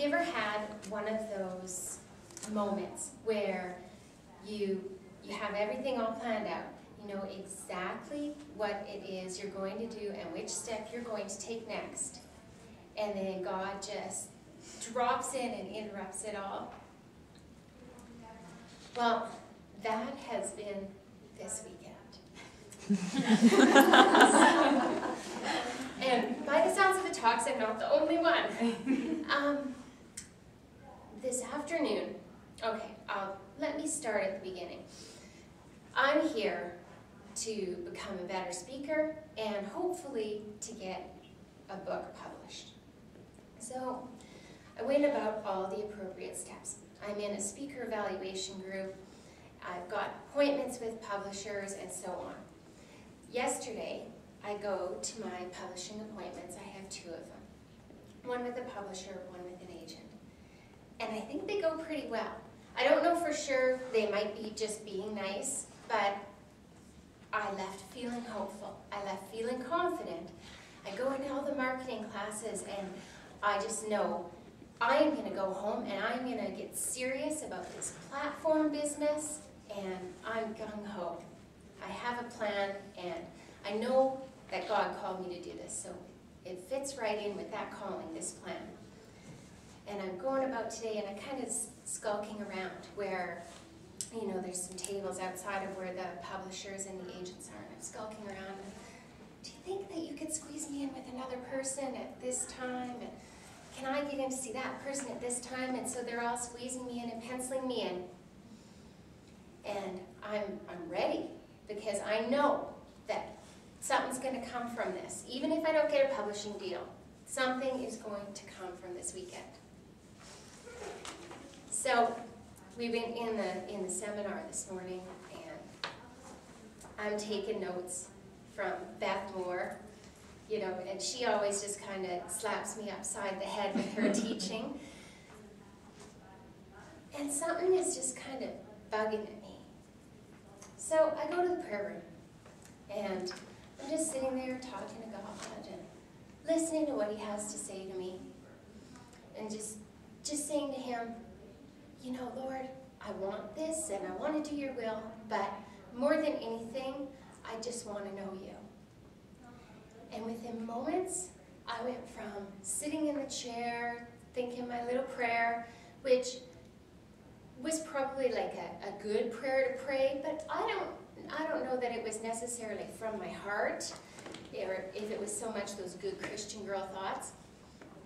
you ever had one of those moments where you have everything all planned out? You know exactly what it is you're going to do and which step you're going to take next. And then God just drops in and interrupts it all. Well, that has been this weekend. And by the sounds of the talks, I'm not the only one. This afternoon, okay, let me start at the beginning. I'm here to become a better speaker and hopefully to get a book published. So I went about all the appropriate steps. I'm in a speaker evaluation group. I've got appointments with publishers and so on. Yesterday, I go to my publishing appointments. I have 2 of them. One with a publisher, one with an agent. And I think they go pretty well. I don't know for sure, they might be just being nice, but I left feeling hopeful. I left feeling confident. I go into all the marketing classes and I just know I am going to go home and I'm going to get serious about this platform business, and I'm gung-ho. I have a plan and I know that God called me to do this, so it fits right in with that calling, this plan. And I'm going about today and I'm kind of skulking around where, you know, there's some tables outside of where the publishers and the agents are, and I'm skulking around. And, do you think that you could squeeze me in with another person at this time? And can I get in to see that person at this time? And so they're all squeezing me in and penciling me in. And I'm ready, because I know that something's going to come from this. Even if I don't get a publishing deal, something is going to come from this weekend. So we've been in the seminar this morning, and I'm taking notes from Beth Moore, you know, and she always just kind of slaps me upside the head with her teaching. And something is just kind of bugging at me. So I go to the prayer room, and I'm just sitting there talking to God and listening to what He has to say to me, and just saying to Him, you know, Lord, I want this and I want to do your will, but more than anything, I just want to know you. And within moments, I went from sitting in the chair, thinking my little prayer, which was probably like a good prayer to pray, but I don't know that it was necessarily from my heart, or if it was so much those good Christian girl thoughts.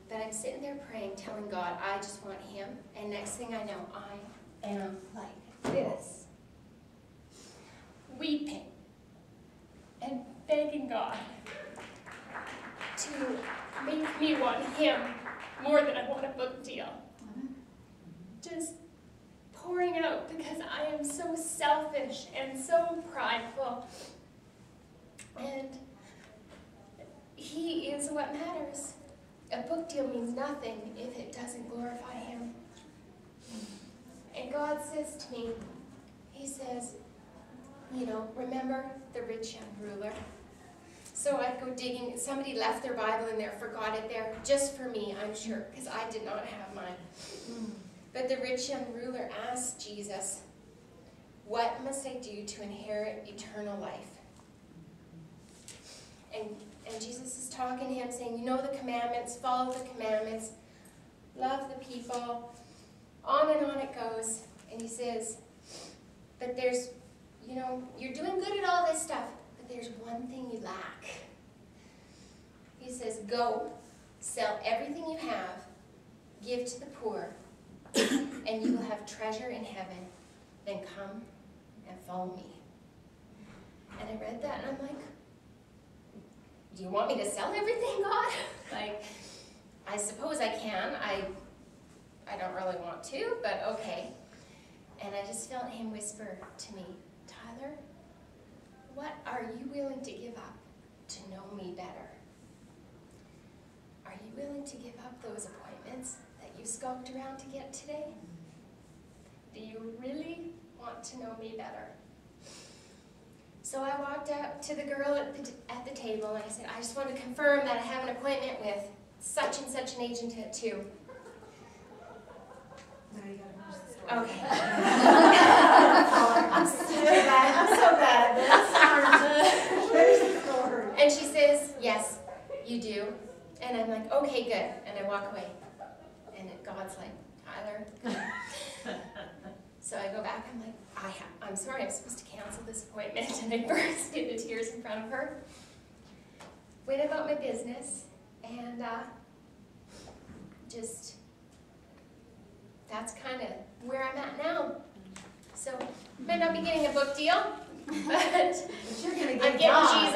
But I'm sitting there praying, telling God, I just want Him, and next thing I know, I am like this, weeping and begging God to make me want Him more than I want a book deal. Just pouring out, because I am so selfish and so prideful, and He is what matters. A book deal means nothing if it doesn't glorify Him. And God says to me, He says, you know, remember the rich young ruler? So I go digging. Somebody left their Bible in there, forgot it there, just for me, I'm sure, because I did not have mine. But the rich young ruler asked Jesus, what must I do to inherit eternal life? And Jesus is talking to him, saying, you know the commandments, follow the commandments, love the people, on and on it goes. And he says, but there's, you know, you're doing good at all this stuff, but there's one thing you lack. He says, go, sell everything you have, give to the poor, and you will have treasure in heaven. Then come and follow me. And I read that and I'm like, do you want me to sell everything, God? Like, I suppose I can. I don't really want to, but okay. And I just felt Him whisper to me, Tyler, what are you willing to give up to know me better? Are you willing to give up those appointments that you skulked around to get today? Do you really want to know me better? So I walked up to the girl at the table and I said, I just want to confirm that I have an appointment with such and such an agent at 2. Now you gotta finish the story. Okay. I'm so bad at this. Finish the story. And she says, yes, you do. And I'm like, okay, good. And I walk away. And God's like, Tyler. So I go back, I'm like, I'm sorry, I'm supposed to cancel this appointment. And I burst into tears in front of her. Went about my business, and just, that's kind of where I'm at now. So, might not be getting a book deal, but You're gonna I'm get getting God.